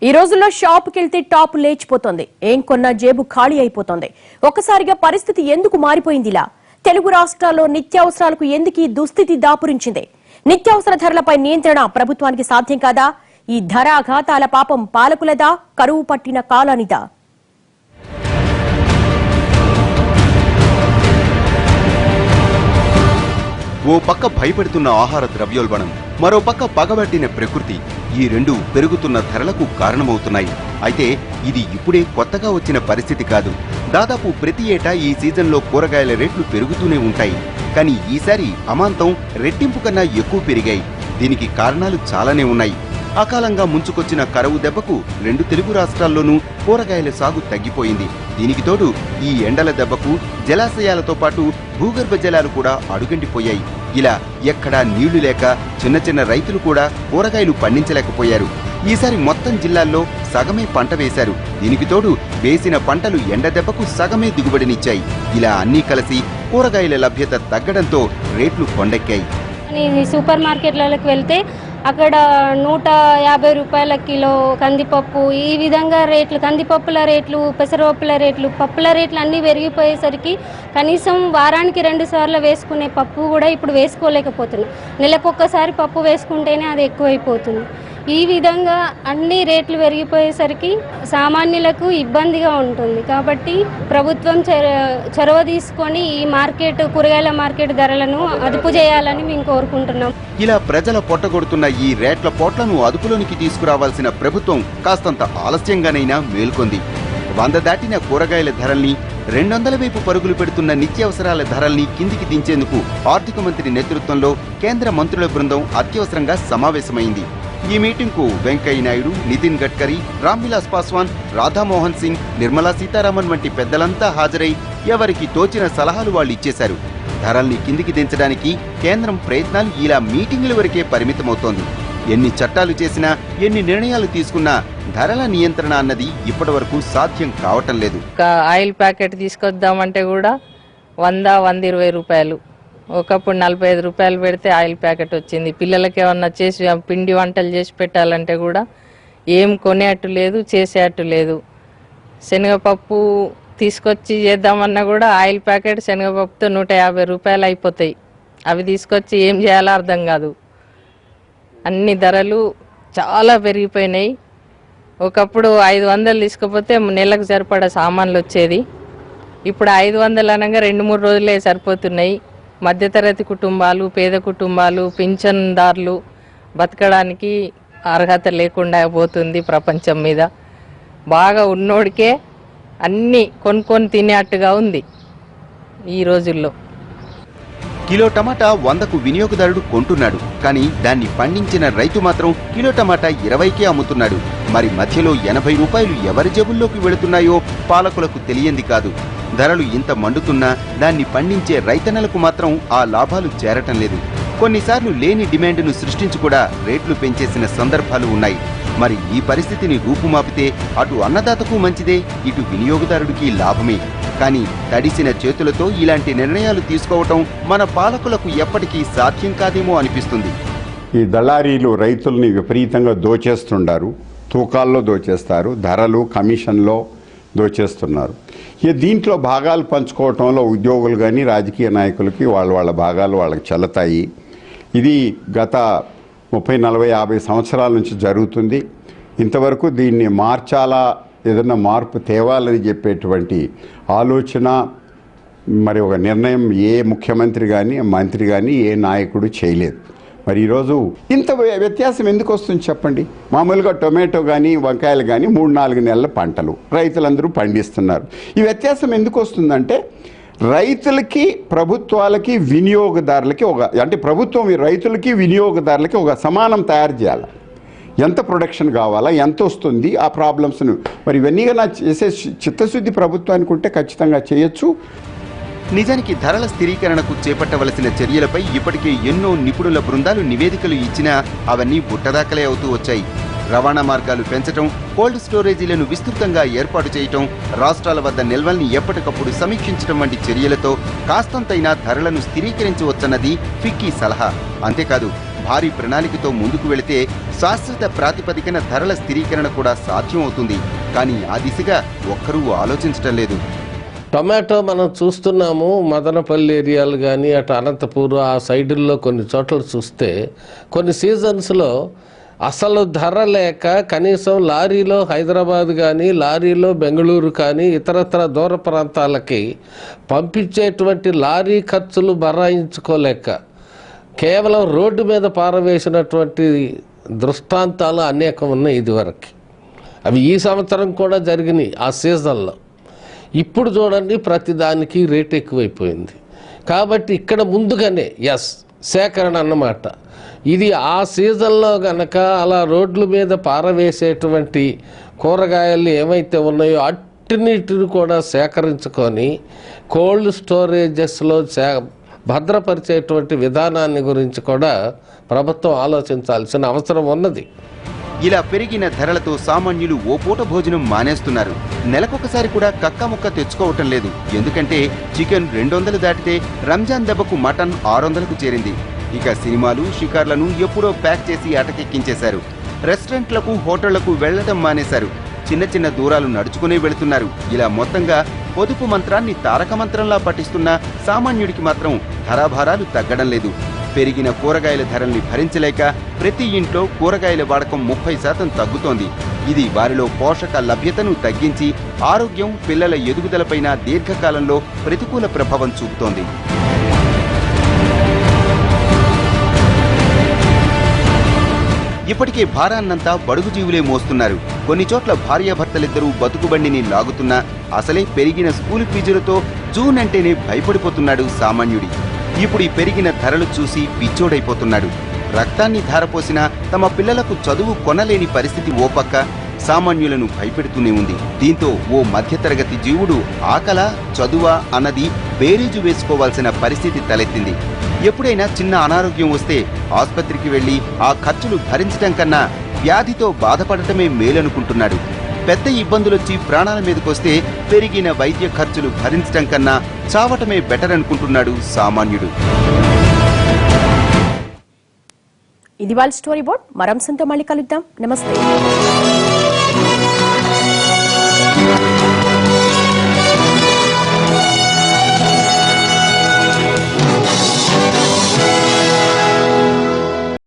ఈ రోజుల్లో షాప్కి వెళ్తే టాప్ లేచిపోతుంది. ఏం కొన్నా జేబు ఖాళీ అయిపోతుంది. ఒక్కసారిగా పరిస్థితి ఎందుకు మారిపోయిందిలా? తెలుగు రాష్ట్రాల్లో నిత్యావసరాలకు ఎందుకు ఈ దుస్థితి దాపురించింది? నిత్యావసర ధరలపై నియంత్రణ ప్రభుత్వానికి సాధ్యం కాదా? ఈ ధరాఘాతాల పాపం పాలకులదా, కరువు పట్టిన కాలానిదా? ఓ పక్క భయపెడుతున్న ఆహార ద్రవ్యోల్బణం, మరో పక్క పగబట్టిన ప్రకృతి, ఈ రెండు పెరుగుతున్న ధరలకు కారణమవుతున్నాయి. అయితే ఇది ఇప్పుడే కొత్తగా వచ్చిన పరిస్థితి కాదు. దాదాపు ప్రతి ఏటా ఈ సీజన్లో కూరగాయల రేట్లు పెరుగుతూనే ఉంటాయి. కానీ ఈసారి అమాంతం రెట్టింపు కన్నా ఎక్కువ పెరిగాయి. దీనికి కారణాలు చాలానే ఉన్నాయి. అకాలంగా ముంచుకొచ్చిన కరువు దెబ్బకు రెండు తెలుగు రాష్ట్రాల్లోనూ కూరగాయల సాగు తగ్గిపోయింది. దీనికి తోడు ఈ ఎండల దెబ్బకు జలాశయాలతో పాటు భూగర్భ జలాలు కూడా అడుగంటిపోయాయి. ఇలా ఎక్కడా నీళ్లు లేక చిన్న చిన్న రైతులు కూడా కూరగాయలు పండించలేకపోయారు. ఈసారి మొత్తం జిల్లాల్లో సగమే పంట వేశారు. దీనికి తోడు వేసిన పంటలు ఎండ దెబ్బకు సగమే దిగుబడినిచ్చాయి. ఇలా అన్నీ కలిసి కూరగాయల లభ్యత తగ్గడంతో రేట్లు కొండెక్కాయి. సూపర్ మార్కెట్లకు వెళ్తే అక్కడ 150 రూపాయల కిలో కందిపప్పు, ఈ విధంగా రేట్లు, కందిపప్పుల రేట్లు, పెసరపప్పుల రేట్లు, పప్పుల రేట్లు అన్నీ పెరిగిపోయేసరికి కనీసం వారానికి 2 సార్లు వేసుకునే పప్పు కూడా ఇప్పుడు వేసుకోలేకపోతున్నాం. నెలకొక్కసారి పప్పు వేసుకుంటేనే అది ఎక్కువైపోతుంది. ఈ విధంగా అన్ని రేట్లు పెరిగిపోయేసరికి సామాన్యులకు ఇబ్బందిగా ఉంటుంది. కాబట్టి ప్రభుత్వం చొరవ తీసుకొని ఈ కూరగాయల మార్కెట్ ధరలను అదుపు చేయాలని మేము కోరుకుంటున్నాం. ఇలా ప్రజల పొట్టగొడుతున్న ఈ రేట్ల పోట్లను అదుపులోనికి తీసుకురావాల్సిన ప్రభుత్వం కాస్తంత ఆలస్యంగానైనా మేల్కొంది. 100 దాటిన కూరగాయల ధరల్ని, 200 వైపు పరుగులు పెడుతున్న నిత్యావసరాల ధరల్ని కిందికి దించేందుకు ఆర్థిక మంత్రి నేతృత్వంలో కేంద్ర మంత్రుల బృందం అత్యవసరంగా సమావేశమైంది. ఈ మీటింగ్కు వెంకయ్య నాయుడు, నితిన్ గడ్కరీ, రామ్ విలాస్ పాస్వాన్, రాధామోహన్ సింగ్, నిర్మలా సీతారామన్ వంటి పెద్దలంతా హాజరై ఎవరికి తోచిన సలహాలు వాళ్ళు ఇచ్చేశారు. ధరల్ని కిందికి దించడానికి కేంద్రం ప్రయత్నాలు ఇలా మీటింగుల వరకే పరిమితమవుతోంది. ఎన్ని చట్టాలు చేసినా, ఎన్ని నిర్ణయాలు తీసుకున్నా ధరల నియంత్రణ అన్నది ఇప్పటి వరకు సాధ్యం కావటం లేదు. ఆయిల్ ప్యాకెట్ తీసుకొద్దామంటే కూడా 100-120 రూపాయలు. ఒకప్పుడు 45 రూపాయలు పెడితే ఆయిల్ ప్యాకెట్ వచ్చింది. పిల్లలకి ఏమన్నా చేసి పిండి వంటలు చేసి పెట్టాలంటే కూడా ఏం కొనేట్టు లేదు, చేసేట్టు లేదు. శనగపప్పు తీసుకొచ్చి చేద్దామన్నా కూడా ఆయిల్ ప్యాకెట్ శనగపప్పుతో 150 రూపాయలు అయిపోతాయి. అవి తీసుకొచ్చి ఏం చేయాలో అర్థం కాదు. అన్ని ధరలు చాలా పెరిగిపోయినాయి. ఒకప్పుడు 500 తీసుకపోతే నెలకు సరిపడా సామాన్లు వచ్చేది. ఇప్పుడు 500 అనగా 2-3 రోజులే సరిపోతున్నాయి. మధ్యతరగతి కుటుంబాలు, పేద కుటుంబాలు, పింఛన్దారులు బతకడానికి అర్హత లేకుండా పోతుంది ప్రపంచం మీద. బాగా ఉన్నోడికే అన్నీ కొనుక్కొని తినేట్టుగా ఉంది ఈ రోజుల్లో. కిలో టమాటా 100కు వినియోగదారుడు కొంటున్నాడు. కానీ దాన్ని పండించిన రైతు మాత్రం కిలో టమాటా 20కే అమ్ముతున్నాడు. మరి మధ్యలో 80 రూపాయలు ఎవరి జేబుల్లోకి వెళుతున్నాయో పాలకులకు తెలియంది కాదు. ధరలు ఇంత మండుతున్నా దాన్ని పండించే రైతన్నలకు మాత్రం ఆ లాభాలు చేరటం లేదు. కొన్నిసార్లు లేని డిమాండ్ను సృష్టించి కూడా రేట్లు పెంచేసిన సందర్భాలు ఉన్నాయి. మరి ఈ పరిస్థితిని రూపుమాపితే అటు అన్నదాతకు మంచిదే, ఇటు వినియోగదారుడికి లాభమే. కానీ తడిసిన చేతులతో ఇలాంటి నిర్ణయాలు తీసుకోవటం మన పాలకులకు ఎప్పటికీ సాధ్యం కాదేమో అనిపిస్తుంది. ఈ దళారీలు రైతుల్ని విపరీతంగా దోచేస్తుండారు. తూకాల్లో దోచేస్తారు, ధరలు కమిషన్లో దోచేస్తున్నారు. దీంట్లో భాగాలు పంచుకోవటంలో ఉద్యోగులు కానీ రాజకీయ నాయకులకి వాళ్ళ భాగాలు వాళ్ళకి చెల్లతాయి. ఇది గత 30, 40, 50 సంవత్సరాల నుంచి జరుగుతుంది. ఇంతవరకు దీన్ని మార్చాలా, ఏదన్నా మార్పు తేవాలని చెప్పేటువంటి ఆలోచన, మరి ఒక నిర్ణయం ఏ ముఖ్యమంత్రి కానీ, మంత్రి కానీ, ఏ నాయకుడు చేయలేదు. మరి ఈరోజు ఇంత వ్యత్యాసం ఎందుకు వస్తుంది చెప్పండి? మామూలుగా టొమాటో కానీ, వంకాయలు కానీ 3-4 నెలల పంటలు రైతులందరూ పండిస్తున్నారు. ఈ వ్యత్యాసం ఎందుకు వస్తుందంటే రైతులకి, ప్రభుత్వాలకి, వినియోగదారులకి అంటే ప్రభుత్వం రైతులకి, వినియోగదారులకి ఒక సమానం తయారు చేయాలి. ఎంత ప్రొడక్షన్ కావాలా, ఎంత వస్తుంది, ఆ ప్రాబ్లమ్స్ను మరి ఇవన్నీ నా చేసే చిత్తశుద్ధి ప్రభుత్వానికి ఉంటే ఖచ్చితంగా చేయొచ్చు. నిజానికి ధరల స్థిరీకరణకు చేపట్టవలసిన చర్యలపై ఇప్పటికే ఎన్నో నిపుణుల బృందాలు నివేదికలు ఇచ్చినా అవన్నీ బుట్టదాకలే అవుతూ వచ్చాయి. రవాణా మార్గాలు పెంచడం, కోల్డ్ స్టోరేజీలను విస్తృతంగా ఏర్పాటు చేయటం, రాష్ట్రాల వద్ద నిల్వల్ని ఎప్పటికప్పుడు సమీక్షించడం వంటి చర్యలతో కాస్తంతైనా ధరలను స్థిరీకరించవచ్చన్నది ఫిక్కీ సలహా. అంతేకాదు భారీ ప్రణాళికతో ముందుకు వెళితే శాశ్వత ప్రాతిపదికన ధరల స్థిరీకరణ కూడా సాధ్యమవుతుంది. కానీ ఆ దిశగా ఒక్కరూ ఆలోచించటం లేదు. టొమాటో మనం చూస్తున్నాము, మదనపల్లి ఏరియాలు కానీ అటు అనంతపూర్ ఆ సైడుల్లో కొన్ని చోట్ల చూస్తే కొన్ని సీజన్స్లో అసలు ధర లేక కనీసం లారీలో హైదరాబాద్ కానీ లారీలో బెంగళూరు కానీ ఇతరత్ర దూర ప్రాంతాలకి పంపించేటువంటి లారీ ఖర్చులు బరాయించుకోలేక కేవలం రోడ్డు మీద పారవేసినటువంటి దృష్టాంతాలు అనేకం ఉన్నాయి ఇదివరకు. అవి ఈ సంవత్సరం కూడా జరిగినాయి ఆ సీజన్లో. ఇప్పుడు చూడండి ప్రతిదానికి రేట్ ఎక్కువైపోయింది. కాబట్టి ఇక్కడ ముందుగానే సేకరణ అన్నమాట. ఇది ఆ సీజన్లో గనక అలా రోడ్ల మీద పారవేసేటువంటి కూరగాయలు ఏమైతే ఉన్నాయో అన్నిటిని కూడా సేకరించుకొని కోల్డ్ స్టోరేజెస్లో భద్రపరిచేటువంటి విధానాన్ని గురించి కూడా ప్రభుత్వం ఆలోచించాల్సిన అవసరం ఉన్నది. ఇలా పెరిగిన ధరలతో సామాన్యులు ఓ పూట భోజనం మానేస్తున్నారు. నెలకొకసారి కూడా కక్కముక్క తెచ్చుకోవటం లేదు. ఎందుకంటే చికెన్ 200 దాటితే రంజాన్ దెబ్బకు మటన్ 600కు చేరింది. ఇక సినిమాలు షికార్లను ఎప్పుడో ప్యాక్ చేసి అటకెక్కించేశారు. రెస్టారెంట్లకు హోటళ్లకు వెళ్లడం మానేశారు. చిన్న చిన్న దూరాలు నడుచుకునే వెళుతున్నారు. ఇలా మొత్తంగా పొదుపు మంత్రాన్ని తారక మంత్రంలా పఠిస్తున్న సామాన్యుడికి మాత్రం ధరాభారాలు తగ్గడం లేదు. పెరిగిన కూరగాయల ధరల్ని భరించలేక ప్రతి ఇంట్లో కూరగాయల వాడకం 30% తగ్గుతోంది. ఇది వారిలో పోషక లభ్యతను తగ్గించి ఆరోగ్యం, పిల్లల ఎదుగుదలపైన దీర్ఘకాలంలో ప్రతికూల ప్రభావం చూపుతోంది. ఇప్పటికే భారాన్నంతా బడుగు జీవులే మోస్తున్నారు. కొన్ని చోట్ల భార్యాభర్తలిద్దరూ బతుకుబండిని లాగుతున్నా అసలే పెరిగిన స్కూల్ ఫీజులతో జూన్ అంటేనే భయపడిపోతున్నాడు సామాన్యుడి. ఇప్పుడు ఈ పెరిగిన ధరలు చూసి పిచ్చోడైపోతున్నాడు. రక్తాన్ని ధారపోసినా తమ పిల్లలకు చదువు కొనలేని పరిస్థితి ఓ పక్క సామాన్యులను భయపెడుతూనే ఉంది. దీంతో ఓ మధ్యతరగతి జీవుడు ఆకలా చదువా అన్నది బేరీజు వేసుకోవాల్సిన పరిస్థితి తలెత్తింది. ఎప్పుడైనా చిన్న అనారోగ్యం వస్తే ఆసుపత్రికి వెళ్లి ఆ ఖర్చులు భరించటం కన్నా వ్యాధితో బాధపడటమే మేలనుకుంటున్నాడు. పెద్ద ఇబ్బందులొచ్చి ప్రాణాల మీదకొస్తే పెరిగిన వైద్య ఖర్చులు భరించటం కన్నా చావటమే బెటర్ అనుకుంటున్నాడు సామాన్యుడు. ఇది వాళ్ళ స్టోరీ బోర్డ్. మరంసంతో మళ్ళీ కలుద్దాం. నమస్తే.